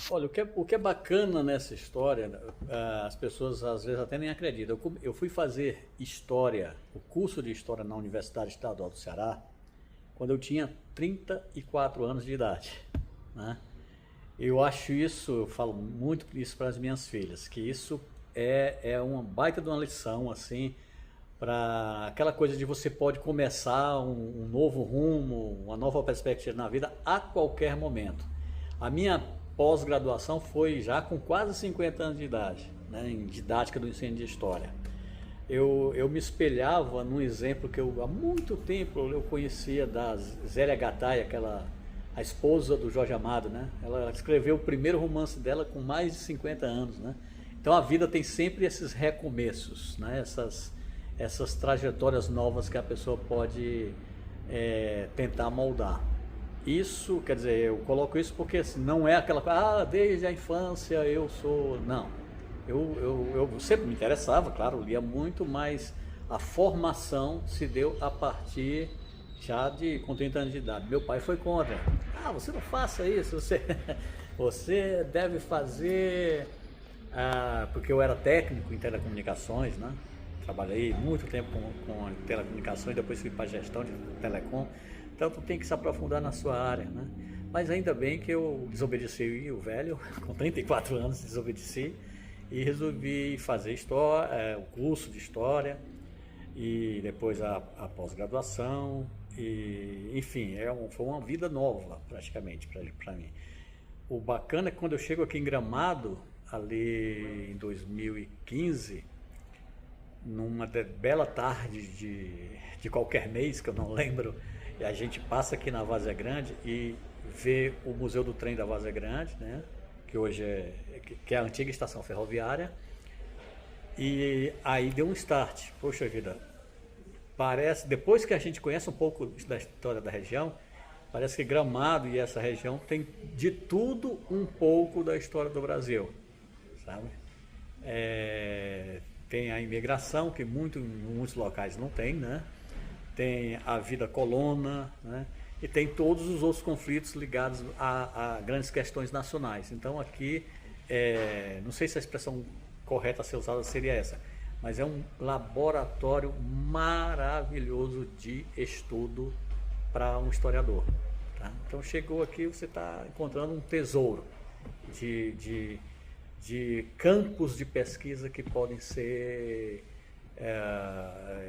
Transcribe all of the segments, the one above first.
Olha, o que é bacana nessa história, as pessoas às vezes até nem acreditam. Eu fui fazer história, o curso de história na Universidade Estadual do Ceará, quando eu tinha 34 anos de idade, né? Eu acho isso, eu falo muito isso para as minhas filhas, que isso é uma baita de uma lição, assim, para aquela coisa de você pode começar um novo rumo, uma nova perspectiva na vida a qualquer momento. A minha pós-graduação foi já com quase 50 anos de idade, né, em didática do ensino de história. Eu me espelhava num exemplo que há muito tempo eu conhecia da Zélia Gattai, a esposa do Jorge Amado, né? Ela escreveu o primeiro romance dela com mais de 50 anos, né? Então a vida tem sempre esses recomeços, né? Essas trajetórias novas que a pessoa pode tentar moldar. Isso, quer dizer, eu coloco isso porque assim, não é aquela coisa, desde a infância eu sou. Não. Eu sempre me interessava, claro, lia muito, mas a formação se deu a partir já com 30 anos de idade. Meu pai foi contra. Você não faça isso, você deve fazer. Porque eu era técnico em telecomunicações, né? Trabalhei muito tempo com telecomunicações, depois fui para gestão de telecom. Então tu tem que se aprofundar na sua área, né? Mas ainda bem que eu desobedeci o velho, com 34 anos desobedeci e resolvi fazer história, o curso de história e depois a pós-graduação e enfim, foi uma vida nova praticamente para mim. O bacana é que quando eu chego aqui em Gramado, ali em 2015, numa bela tarde de qualquer mês, que eu não lembro, e a gente passa aqui na Várzea Grande e vê o Museu do Trem da Várzea Grande, né? Que hoje que é a antiga estação ferroviária. E aí deu um start. Poxa vida, parece, depois que a gente conhece um pouco da história da região, parece que Gramado e essa região tem de tudo um pouco da história do Brasil, sabe? Tem a imigração, que em muitos locais não tem, né? Tem a vida colona, né? E tem todos os outros conflitos ligados a grandes questões nacionais. Então aqui, não sei se a expressão correta a ser usada seria essa, mas é um laboratório maravilhoso de estudo para um historiador. Tá? Então chegou aqui, você está encontrando um tesouro de campos de pesquisa que podem ser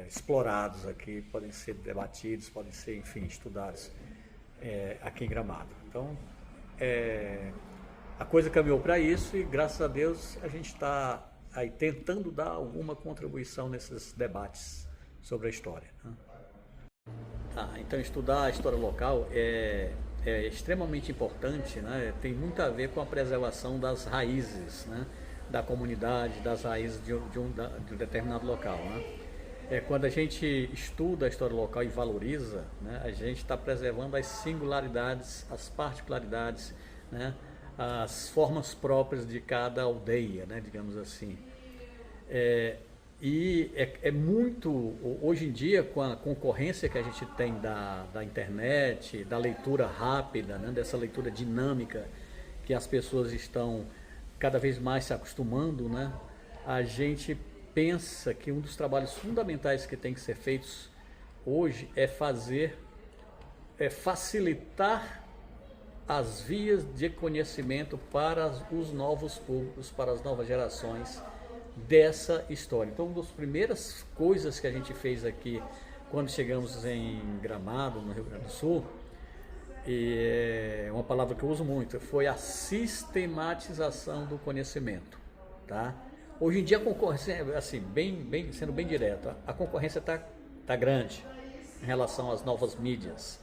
explorados aqui, podem ser debatidos, podem ser, enfim, estudados aqui em Gramado. Então, a coisa caminhou para isso e, graças a Deus, a gente está aí tentando dar alguma contribuição nesses debates sobre a história. Né? Então, estudar a história local é extremamente importante, né? Tem muito a ver com a preservação das raízes, né? Da comunidade, das raízes de um determinado local. Né? Quando a gente estuda a história local e valoriza, né, a gente está preservando as singularidades, as particularidades, né, as formas próprias de cada aldeia, né, digamos assim. Muito, hoje em dia, com a concorrência que a gente tem da internet, da leitura rápida, né, dessa leitura dinâmica que as pessoas estão cada vez mais se acostumando, né, a gente pensa que um dos trabalhos fundamentais que tem que ser feitos hoje é facilitar as vias de conhecimento para os novos públicos, para as novas gerações dessa história. Então, uma das primeiras coisas que a gente fez aqui quando chegamos em Gramado, no Rio Grande do Sul, e é uma palavra que eu uso muito, foi a sistematização do conhecimento, tá? Hoje em dia a concorrência, assim, sendo bem direto, a concorrência tá grande em relação às novas mídias.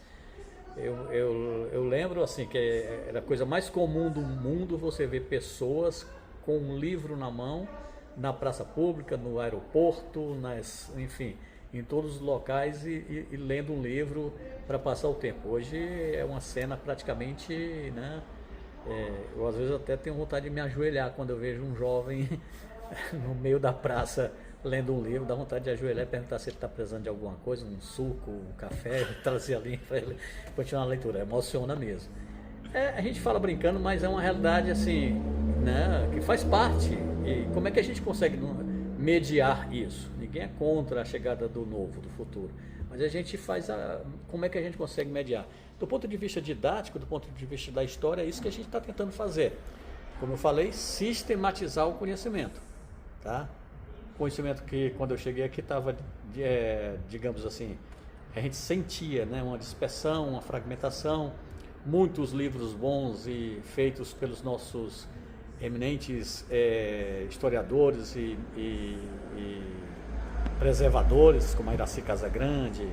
Eu lembro assim que era a coisa mais comum do mundo você ver pessoas com um livro na mão, na praça pública, no aeroporto, enfim, em todos os locais e lendo um livro para passar o tempo. Hoje é uma cena praticamente, né? Eu às vezes até tenho vontade de me ajoelhar quando eu vejo um jovem no meio da praça lendo um livro, dá vontade de ajoelhar e perguntar se ele está precisando de alguma coisa, um suco, um café, trazer ali para ele continuar a leitura. Emociona mesmo. A gente fala brincando, mas é uma realidade assim, né, que faz parte. E como é que a gente consegue mediar isso? Ninguém é contra a chegada do novo, do futuro. Mas a gente faz como é que a gente consegue mediar? Do ponto de vista didático, do ponto de vista da história, é isso que a gente está tentando fazer. Como eu falei, sistematizar o conhecimento. Tá? Conhecimento que quando eu cheguei aqui estava, digamos assim, a gente sentia, né, uma dispersão, uma fragmentação, muitos livros bons e feitos pelos nossos eminentes historiadores e preservadores, como a Iracy Casagrande,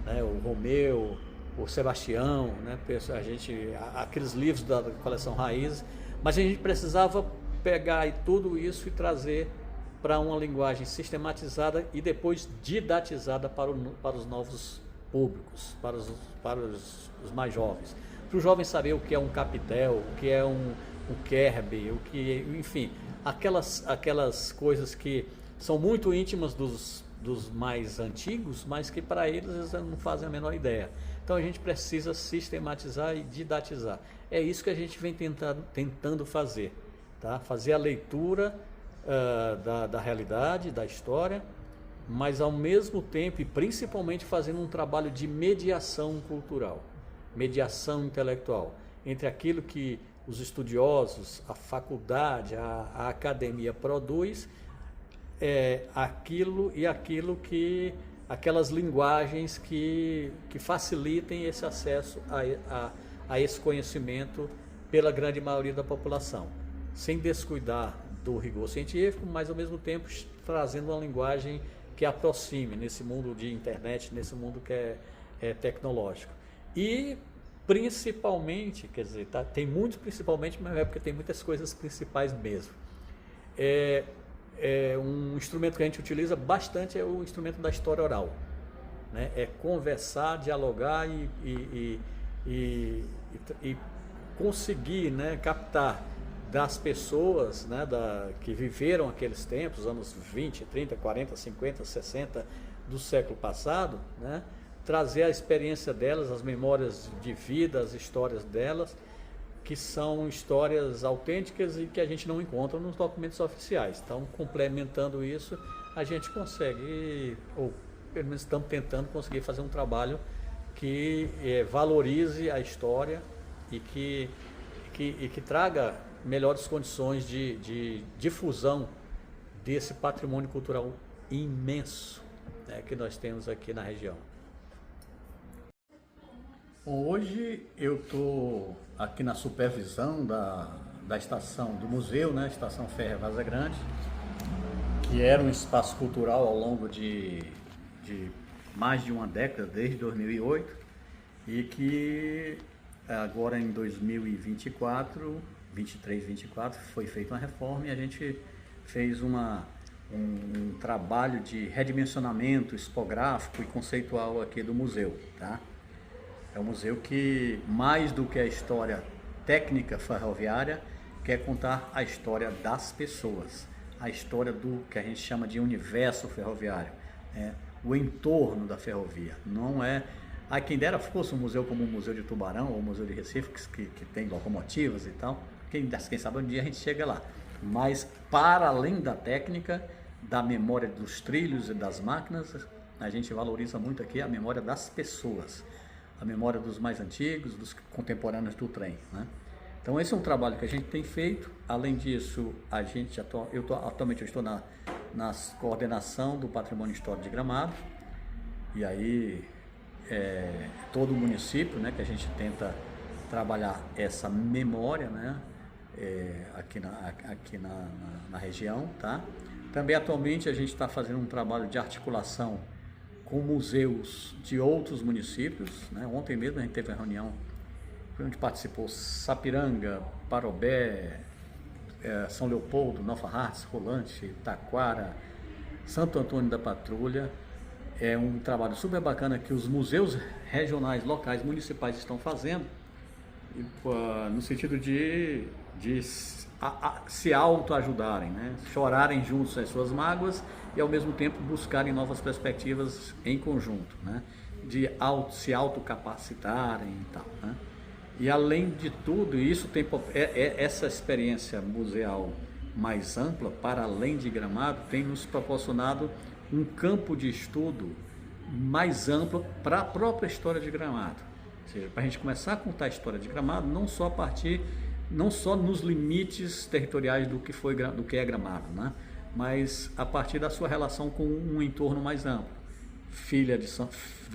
né, o Romeu, o Sebastião, né, aqueles livros da coleção Raiz, mas a gente precisava pegar tudo isso e trazer para uma linguagem sistematizada e depois didatizada para os novos públicos, para os mais jovens. Para os jovens saber o que é um capitel, o que é um Kerbe, enfim, aquelas coisas que são muito íntimas dos mais antigos, mas que para eles não fazem a menor ideia. Então a gente precisa sistematizar e didatizar. É isso que a gente vem tentando fazer, tá? Fazer a leitura da realidade, da história, mas ao mesmo tempo e principalmente fazendo um trabalho de mediação cultural, mediação intelectual, entre aquilo que os estudiosos, a faculdade, a academia produz, aquelas linguagens que facilitem esse acesso a esse conhecimento pela grande maioria da população, sem descuidar do rigor científico, mas ao mesmo tempo trazendo uma linguagem que aproxime nesse mundo de internet, nesse mundo que é tecnológico. E principalmente, quer dizer, tem muito principalmente, mas é porque tem muitas coisas principais mesmo. Um instrumento que a gente utiliza bastante é o instrumento da história oral, né? É conversar, dialogar e conseguir, né, captar das pessoas, né, que viveram aqueles tempos, anos 20, 30, 40, 50, 60 do século passado, né, trazer a experiência delas, as memórias de vida, as histórias delas, que são histórias autênticas e que a gente não encontra nos documentos oficiais. Então, complementando isso, a gente consegue, ou pelo menos estamos tentando conseguir fazer um trabalho que valorize a história e que traga melhores condições de difusão desse patrimônio cultural imenso, né, que nós temos aqui na região. Bom, hoje eu estou aqui na supervisão da estação do museu, né, Estação Férrea Vaza Grande, que era um espaço cultural ao longo de mais de uma década, desde 2008, e que agora em 2024, 23, 24, foi feita uma reforma e a gente fez um trabalho de redimensionamento expográfico e conceitual aqui do museu, tá? É um museu que, mais do que a história técnica ferroviária, quer contar a história das pessoas, a história do que a gente chama de universo ferroviário, o entorno da ferrovia. Não é... quem dera fosse um museu como o Museu de Tubarão ou o Museu de Recife, que tem locomotivas e tal, quem sabe um dia a gente chega lá. Mas, para além da técnica, da memória dos trilhos e das máquinas, a gente valoriza muito aqui a memória das pessoas, a memória dos mais antigos, dos contemporâneos do trem, né? Então esse é um trabalho que a gente tem feito. Além disso, atualmente eu estou na coordenação do Patrimônio Histórico de Gramado, e aí todo o município, né, que a gente tenta trabalhar essa memória, né, aqui na região, tá? Também atualmente a gente está fazendo um trabalho de articulação com museus de outros municípios, né? Ontem mesmo a gente teve uma reunião onde participou Sapiranga, Parobé, São Leopoldo, Nova Hartz, Rolante, Taquara, Santo Antônio da Patrulha. É um trabalho super bacana que os museus regionais, locais, municipais estão fazendo, no sentido de se autoajudarem, né? Chorarem juntos as suas mágoas e ao mesmo tempo buscarem novas perspectivas em conjunto, né? De se autocapacitarem e tal, né? E além de tudo, isso tem essa experiência museal mais ampla, para além de Gramado, tem nos proporcionado um campo de estudo mais amplo para a própria história de Gramado. Ou seja, para a gente começar a contar a história de Gramado, não só nos limites territoriais do que é Gramado, né? Mas a partir da sua relação com um entorno mais amplo.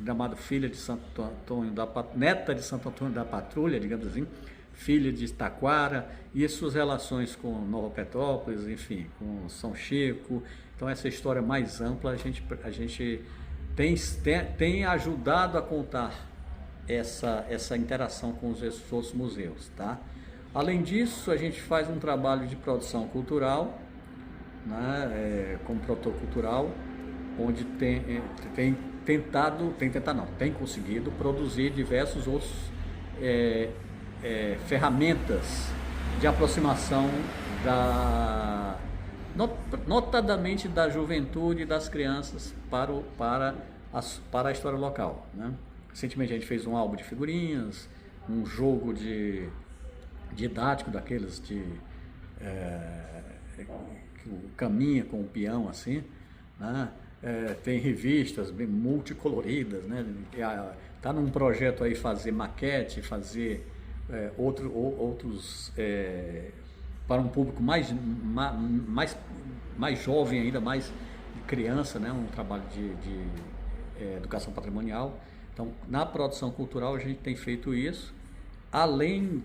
Gramado, filha de Santo Antônio neta de Santo Antônio da Patrulha, digamos assim, filha de Taquara, e as suas relações com Nova Petrópolis, enfim, com São Chico. Então essa história mais ampla a gente tem ajudado a contar essa interação com os outros museus, tá? Além disso, a gente faz um trabalho de produção cultural, né, como produtor cultural, onde tem conseguido produzir diversos outros ferramentas de aproximação notadamente da juventude e das crianças para a história local, né? Recentemente a gente fez um álbum de figurinhas, um jogo didático daqueles que caminha com o peão assim, né? Tem revistas bem multicoloridas, né? Tá num projeto aí fazer maquete, fazer outros para um público mais jovem ainda, mais criança, né? Um trabalho de educação patrimonial. Então, na produção cultural a gente tem feito isso. Além,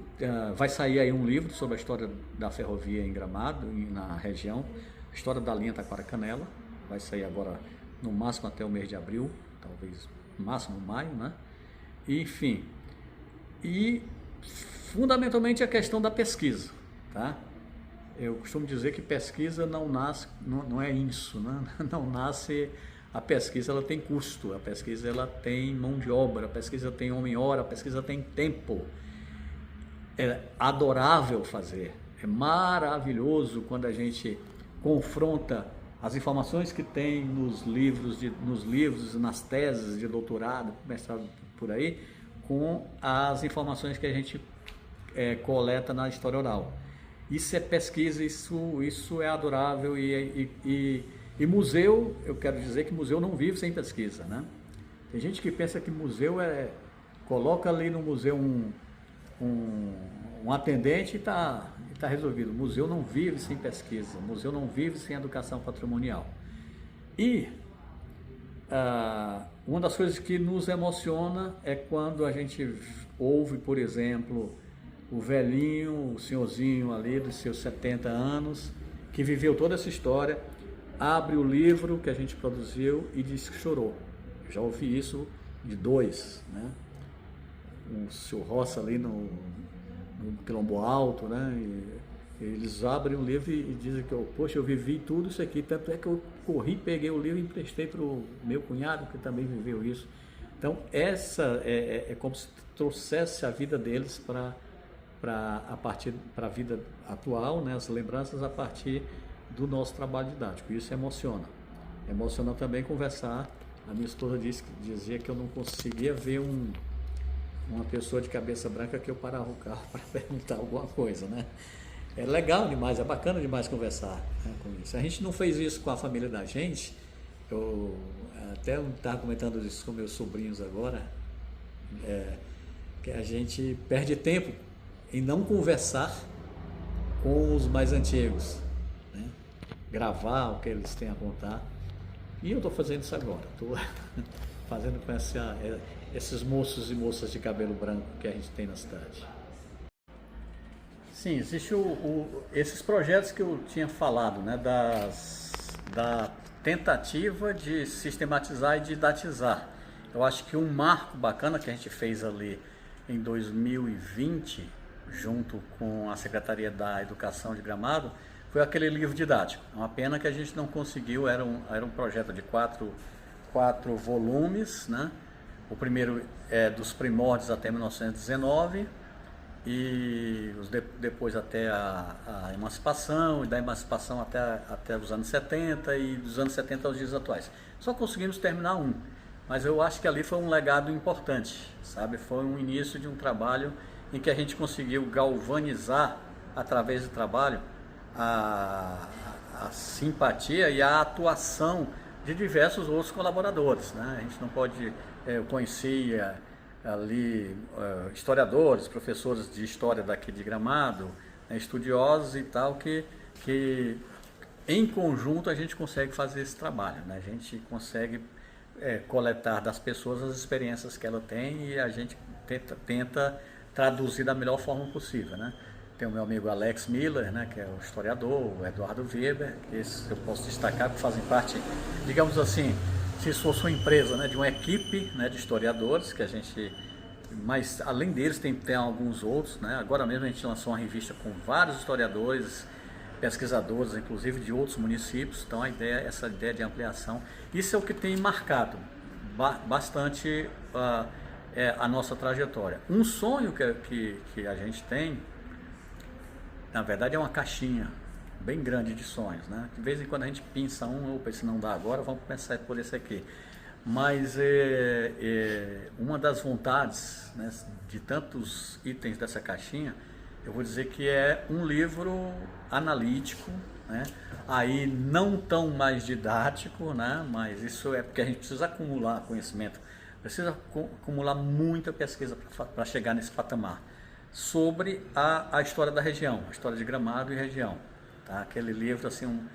vai sair aí um livro sobre a história da ferrovia em Gramado, na região, a história da linha Taquara-Canela, vai sair agora no máximo até o mês de abril, talvez no máximo maio, né? Enfim, e fundamentalmente a questão da pesquisa, tá? Eu costumo dizer que pesquisa não nasce, não é isso, né? Não nasce, a pesquisa ela tem custo, a pesquisa ela tem mão de obra, a pesquisa tem homem-hora, a pesquisa tem tempo. É adorável fazer, é maravilhoso quando a gente confronta as informações que tem nos livros, nas teses de doutorado, mestrado por aí, com as informações que a gente coleta na história oral. Isso é pesquisa, isso é adorável e museu, eu quero dizer que museu não vive sem pesquisa, né? Tem gente que pensa que museu coloca ali no museu um atendente e está resolvido. O museu não vive sem pesquisa, o museu não vive sem educação patrimonial. E uma das coisas que nos emociona é quando a gente ouve, por exemplo, o velhinho, o senhorzinho ali dos seus 70 anos, que viveu toda essa história, abre o livro que a gente produziu e diz que chorou. Eu já ouvi isso de dois, né? O seu Roça ali no Quilombo Alto, né? E eles abrem o livro e dizem que, poxa, eu vivi tudo isso aqui, tanto é que eu corri, peguei o livro e emprestei para o meu cunhado, que também viveu isso. Então, essa é como se trouxesse a vida deles para a vida atual, né? As lembranças a partir do nosso trabalho didático. Isso emociona. Emociona também conversar. A minha esposa dizia que eu não conseguia ver uma pessoa de cabeça branca que eu parava o carro para perguntar alguma coisa, né? É legal demais, é bacana demais conversar, né, com isso. A gente não fez isso com a família da gente. Eu até estava comentando isso com meus sobrinhos agora, que a gente perde tempo em não conversar com os mais antigos, né? Gravar o que eles têm a contar. E eu estou fazendo isso agora, estou fazendo com esses moços e moças de cabelo branco que a gente tem na cidade. Sim, existe esses projetos que eu tinha falado, né, da tentativa de sistematizar e didatizar. Eu acho que um marco bacana que a gente fez ali em 2020, junto com a Secretaria da Educação de Gramado, foi aquele livro didático. É uma pena que a gente não conseguiu, era um projeto de quatro volumes, né? O primeiro é dos primórdios até 1919 e depois até a emancipação, e da emancipação até os anos 70 e dos anos 70 aos dias atuais. Só conseguimos terminar mas eu acho que ali foi um legado importante, sabe? Foi um início de um trabalho em que a gente conseguiu galvanizar, através do trabalho, a simpatia e a atuação de diversos outros colaboradores, né? A gente não pode, eu conhecia ali historiadores, professores de história daqui de Gramado, né, estudiosos e tal, que em conjunto a gente consegue fazer esse trabalho, né? A gente consegue coletar das pessoas as experiências que ela tem e a gente tenta traduzir da melhor forma possível, né? Tem o meu amigo Alex Miller, né, que é o historiador, o Eduardo Weber, que esse eu posso destacar, que fazem parte, digamos assim, se isso fosse uma empresa, né, de uma equipe, né, de historiadores, que a gente, mas além deles tem alguns outros, né? Agora mesmo a gente lançou uma revista com vários historiadores, pesquisadores, inclusive de outros municípios. Então essa ideia de ampliação, isso é o que tem marcado bastante a nossa trajetória. Um sonho que a gente tem, na verdade, é uma caixinha bem grande de sonhos, né? De vez em quando a gente pensa opa, se não dá agora, vamos pensar por esse aqui. Mas uma das vontades, né, de tantos itens dessa caixinha, eu vou dizer que é um livro analítico, né? Aí não tão mais didático, né? Mas isso é porque a gente precisa acumular conhecimento, precisa acumular muita pesquisa para chegar nesse patamar, sobre a história da região, a história de Gramado e região. Tá? Aquele livro assim,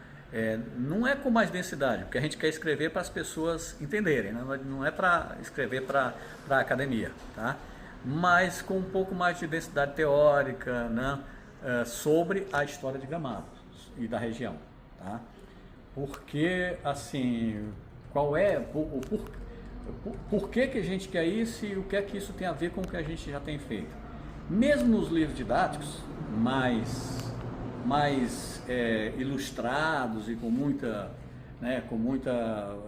não é com mais densidade, porque a gente quer escrever para as pessoas entenderem, né? Não é para escrever para a academia, tá? Mas com um pouco mais de densidade teórica, né? Sobre a história de Gramado e da região. Tá? Porque, assim, qual é, por que a gente quer isso e o que é que isso tem a ver com o que a gente já tem feito? Mesmo nos livros didáticos, mais ilustrados e com muita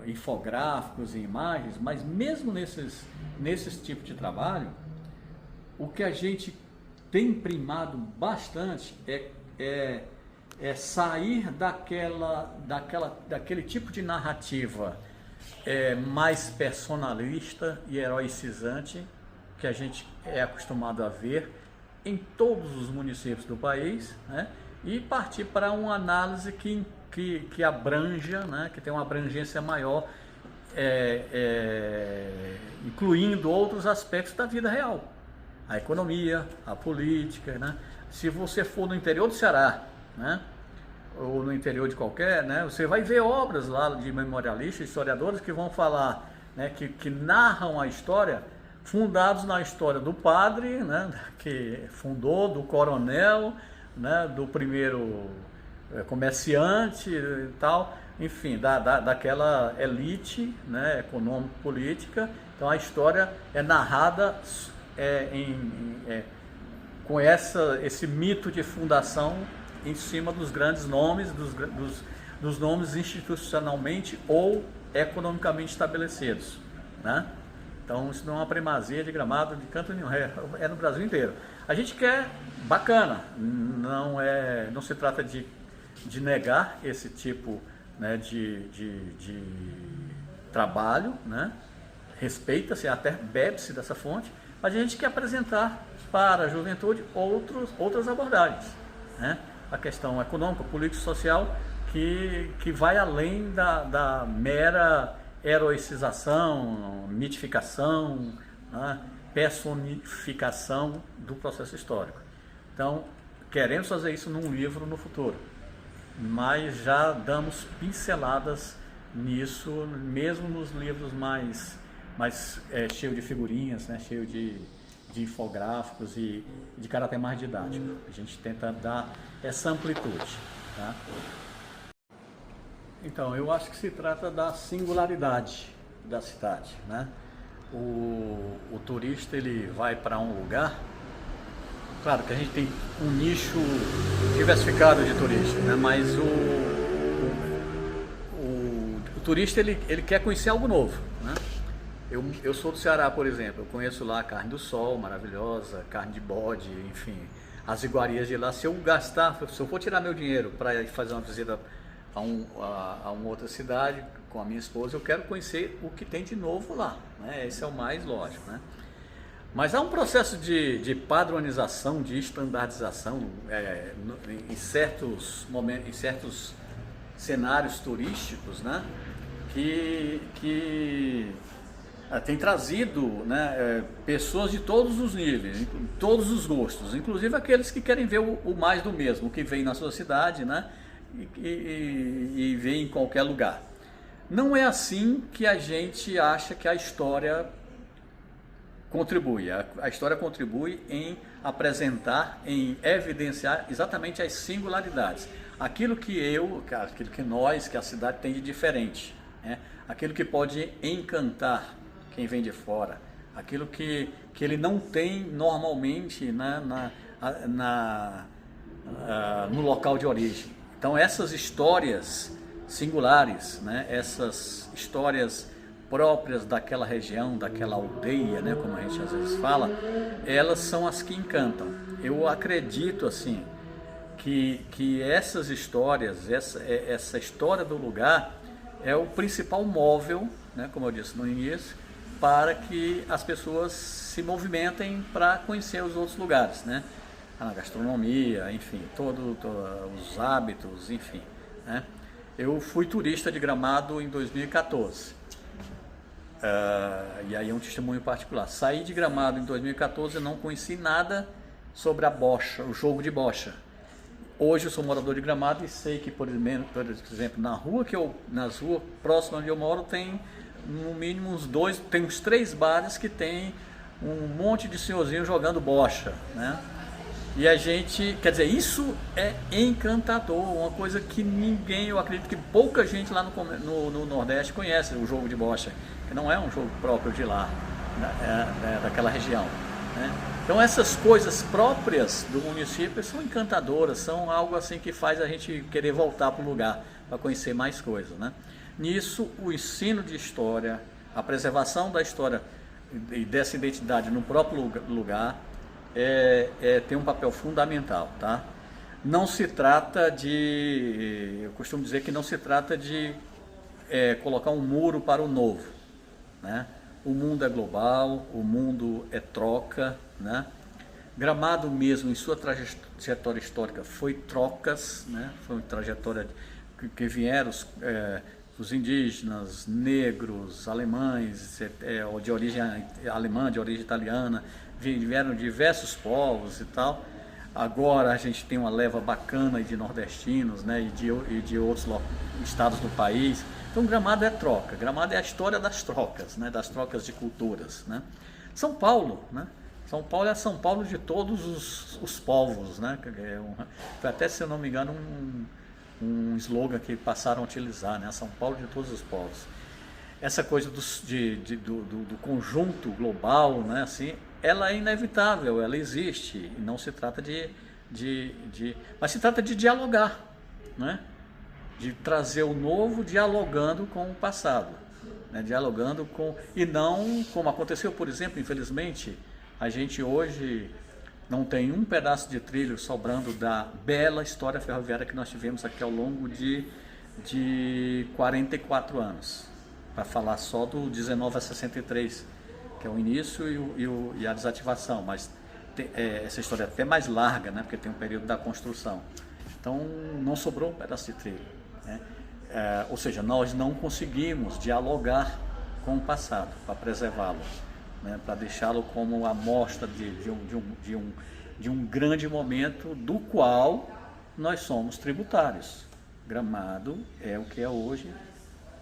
infográficos e imagens, mas mesmo nesses tipos de trabalho, o que a gente tem primado bastante é sair daquele tipo de narrativa mais personalista e heroicizante que a gente é acostumado a ver em todos os municípios do país, né? E partir para uma análise que abranja, né? Que tem uma abrangência maior, incluindo outros aspectos da vida real, a economia, a política, né? Se você for no interior do Ceará, né, ou no interior de qualquer, né, você vai ver obras lá de memorialistas, historiadores que vão falar, né, que narram a história, fundados na história do padre, né, que fundou, do coronel, né, do primeiro comerciante e tal, enfim, daquela elite, né, econômico-política. Então a história é narrada com esse mito de fundação em cima dos grandes nomes, dos nomes institucionalmente ou economicamente estabelecidos, né? Então isso não é uma primazia de Gramado de canto nenhum, é no Brasil inteiro. A gente quer, bacana, não se trata de negar esse tipo, né, de trabalho, né? Respeita-se, até bebe-se dessa fonte, mas a gente quer apresentar para a juventude outras abordagens, né? A questão econômica, política e social que vai além da mera heroicização, mitificação, né? Personificação do processo histórico. Então, queremos fazer isso num livro no futuro, mas já damos pinceladas nisso, mesmo nos livros mais cheio de figurinhas, né? Cheio de infográficos e de caráter mais didático. A gente tenta dar essa amplitude, tá? Então, eu acho que se trata da singularidade da cidade, né? O turista, ele vai para um lugar, claro que a gente tem um nicho diversificado de turistas, né? Mas o turista, ele quer conhecer algo novo, né? Eu sou do Ceará, por exemplo, eu conheço lá a carne do sol, maravilhosa, carne de bode, enfim, as iguarias de lá. Se eu for tirar meu dinheiro para fazer uma visita a uma outra cidade com a minha esposa, eu quero conhecer o que tem de novo lá, né? Esse é o mais lógico, né? Mas há um processo de padronização, de estandardização em certos momentos, em certos cenários turísticos, né? Que tem trazido, né, pessoas de todos os níveis, todos os gostos, inclusive aqueles que querem ver o mais do mesmo, o que vem na sua cidade, né, e vê em qualquer lugar. Não é assim que a gente acha que a história contribui. A história contribui em apresentar, em evidenciar exatamente as singularidades. Aquilo que nós, que a cidade tem de diferente, né? Aquilo que pode encantar quem vem de fora, aquilo que ele não tem normalmente, né, no local de origem. Então essas histórias singulares, né, essas histórias próprias daquela região, daquela aldeia, né, como a gente às vezes fala, elas são as que encantam. Eu acredito assim que essas histórias, essa história do lugar é o principal móvel, né, como eu disse no início, para que as pessoas se movimentem para conhecer os outros lugares, né? A gastronomia, enfim, todos os hábitos, enfim, né? Eu fui turista de Gramado em 2014, e aí é um testemunho particular. Saí de Gramado em 2014 e não conheci nada sobre a bocha, o jogo de bocha. Hoje eu sou morador de Gramado e sei que, por exemplo, nas ruas próximas onde eu moro tem no mínimo tem uns 3 bares que tem um monte de senhorzinho jogando bocha, né? E a gente, quer dizer, isso é encantador, uma coisa que eu acredito que pouca gente lá no Nordeste conhece o jogo de bocha, que não é um jogo próprio de lá, daquela região, né? Então essas coisas próprias do município são encantadoras, são algo assim que faz a gente querer voltar para o lugar, para conhecer mais coisas, né? Nisso, o ensino de história, a preservação da história e dessa identidade no próprio lugar tem um papel fundamental, tá? Não se trata eu costumo dizer que não se trata de colocar um muro para o novo, né? O mundo é global, o mundo é troca, né? Gramado mesmo, em sua trajetória histórica, foi trocas, né? Foi uma trajetória que vieram os indígenas, negros, alemães, de origem alemã, de origem italiana, vieram diversos povos e tal. Agora a gente tem uma leva bacana de nordestinos, né, e de outros estados do país. Então Gramado é troca, Gramado é a história das trocas, né, das trocas de culturas, né. São Paulo, né, São Paulo é São Paulo de todos os povos, né, foi até, se eu não me engano, um slogan que passaram a utilizar, né, São Paulo de todos os povos. Essa coisa do conjunto global, né, assim, ela é inevitável, ela existe, e não se trata mas se trata de dialogar, né? De trazer o novo dialogando com o passado, né? Dialogando e não como aconteceu, por exemplo, infelizmente, a gente hoje não tem um pedaço de trilho sobrando da bela história ferroviária que nós tivemos aqui ao longo de 44 anos, para falar só do 19 a 63, que é o início e a desativação, mas essa história é até mais larga, né, porque tem um período da construção. Então não sobrou um pedaço de trilho, né? Ou seja, nós não conseguimos dialogar com o passado para preservá-lo, né, para deixá-lo como amostra de um grande momento do qual nós somos tributários. Gramado é o que é hoje,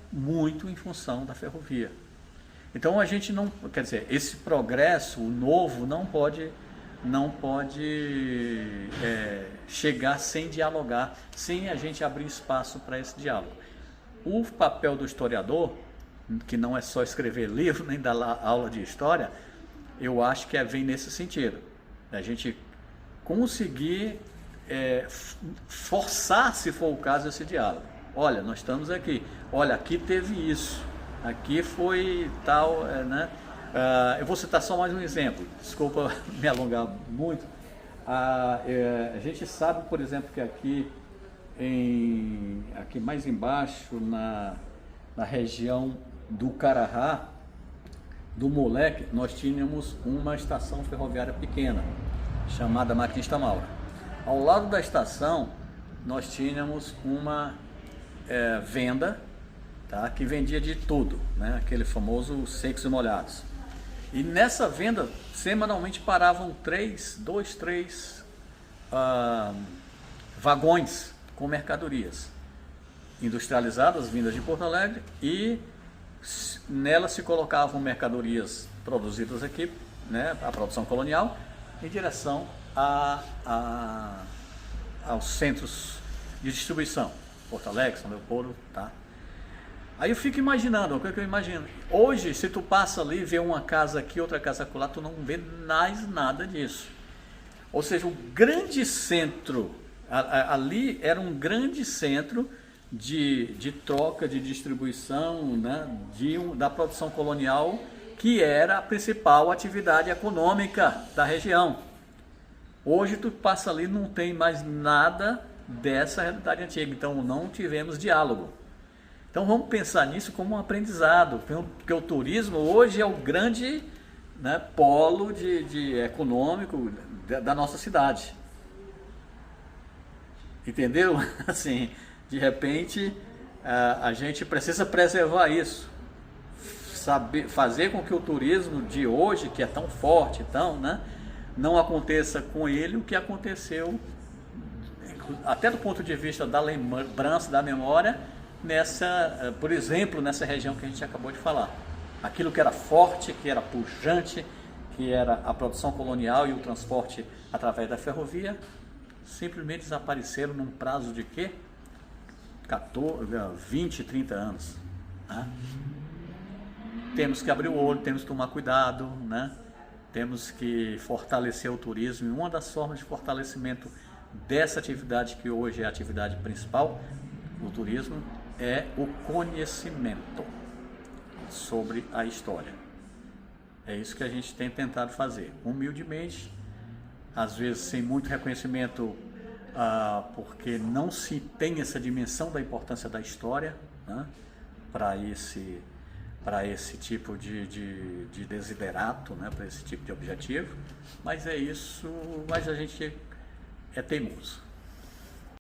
muito em função da ferrovia. Então a gente não, quer dizer, esse progresso, o novo, não pode chegar sem dialogar, sem a gente abrir espaço para esse diálogo. O papel do historiador, que não é só escrever livro, nem dar aula de história, eu acho que vem nesse sentido. A gente conseguir forçar, se for o caso, esse diálogo. Olha, nós estamos aqui. Olha, aqui teve isso. Aqui foi tal, né? Eu vou citar só mais um exemplo. Desculpa me alongar muito. A gente sabe, por exemplo, que aqui mais embaixo, na região do Carará, do moleque, nós tínhamos uma estação ferroviária pequena, chamada Maquinista Maura. Ao lado da estação, nós tínhamos uma venda, tá, que vendia de tudo, né, aquele famoso secos e molhados. E nessa venda, semanalmente paravam três vagões com mercadorias industrializadas, vindas de Porto Alegre, e nelas se colocavam mercadorias produzidas aqui, né, a produção colonial, em direção aos centros de distribuição, Porto Alegre, São Leopoldo, tá? Aí eu fico imaginando, o que eu imagino? Hoje, se tu passa ali, vê uma casa aqui, outra casa acolá, tu não vê mais nada disso. Ou seja, o grande centro, ali era um grande centro de troca, de distribuição, né, da produção colonial, que era a principal atividade econômica da região. Hoje tu passa ali, não tem mais nada dessa realidade antiga, então não tivemos diálogo. Então vamos pensar nisso como um aprendizado, porque o turismo hoje é o grande, né, polo de econômico da nossa cidade. Entendeu? Assim, de repente a gente precisa preservar isso, fazer com que o turismo de hoje, que é tão forte, né, não aconteça com ele o que aconteceu, até do ponto de vista da lembrança, da memória, por exemplo, nessa região que a gente acabou de falar. Aquilo que era forte, que era pujante, que era a produção colonial e o transporte através da ferrovia, simplesmente desapareceram num prazo de quê? 20, 30 anos. Né? Temos que abrir o olho, temos que tomar cuidado, né? Temos que fortalecer o turismo, e uma das formas de fortalecimento dessa atividade, que hoje é a atividade principal, o turismo, é o conhecimento sobre a história. É isso que a gente tem tentado fazer, humildemente, às vezes sem muito reconhecimento, porque não se tem essa dimensão da importância da história, né, para esse tipo de desiderato, né, para esse tipo de objetivo, mas é isso, mas a gente é teimoso.